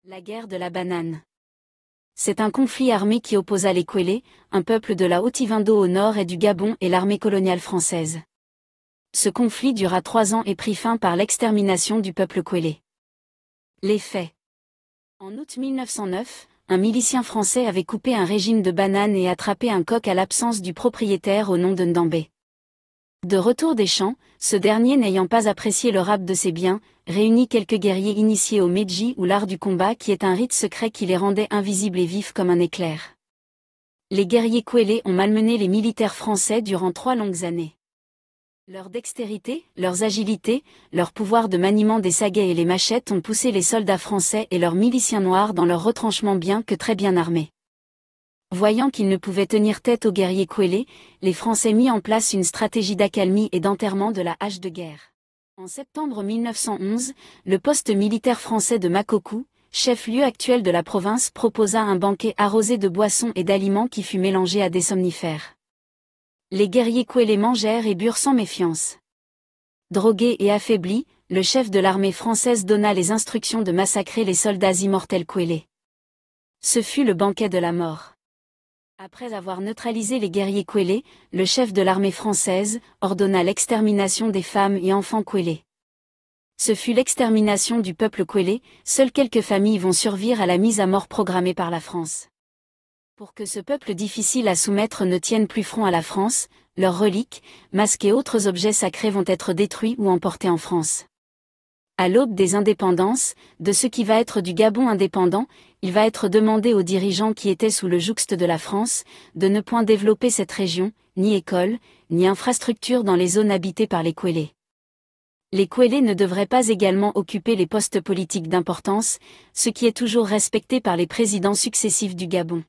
La guerre de la banane. C'est un conflit armé qui opposa les Kwélé, un peuple de la Haut-Ivindo au nord et du Gabon et l'armée coloniale française. Ce conflit dura 3 ans et prit fin par l'extermination du peuple Kwélé. Les faits. En août 1909, un milicien français avait coupé un régime de bananes et attrapé un coq à l'absence du propriétaire au nom de Ndambé. De retour des champs, ce dernier n'ayant pas apprécié le rapt de ses biens, réunit quelques guerriers initiés au Meji ou l'art du combat qui est un rite secret qui les rendait invisibles et vifs comme un éclair. Les guerriers Kwélé ont malmené les militaires français durant 3 longues années. Leur dextérité, leur agilité, leur pouvoir de maniement des saguets et les machettes ont poussé les soldats français et leurs miliciens noirs dans leurs retranchements bien que très bien armés. Voyant qu'ils ne pouvaient tenir tête aux guerriers Kwélé, les Français mis en place une stratégie d'accalmie et d'enterrement de la hache de guerre. En septembre 1911, le poste militaire français de Makokou, chef-lieu actuel de la province, proposa un banquet arrosé de boissons et d'aliments qui fut mélangé à des somnifères. Les guerriers Kwélé mangèrent et burent sans méfiance. Drogué et affaibli, le chef de l'armée française donna les instructions de massacrer les soldats immortels Kwélé. Ce fut le banquet de la mort. Après avoir neutralisé les guerriers Kwélé, le chef de l'armée française ordonna l'extermination des femmes et enfants Kwélé. Ce fut l'extermination du peuple Kwélé, seules quelques familles vont survivre à la mise à mort programmée par la France. Pour que ce peuple difficile à soumettre ne tienne plus front à la France, leurs reliques, masques et autres objets sacrés vont être détruits ou emportés en France. À l'aube des indépendances, de ce qui va être du Gabon indépendant, il va être demandé aux dirigeants qui étaient sous le jouxte de la France, de ne point développer cette région, ni école, ni infrastructure dans les zones habitées par les Kwélé. Les Kwélé ne devraient pas également occuper les postes politiques d'importance, ce qui est toujours respecté par les présidents successifs du Gabon.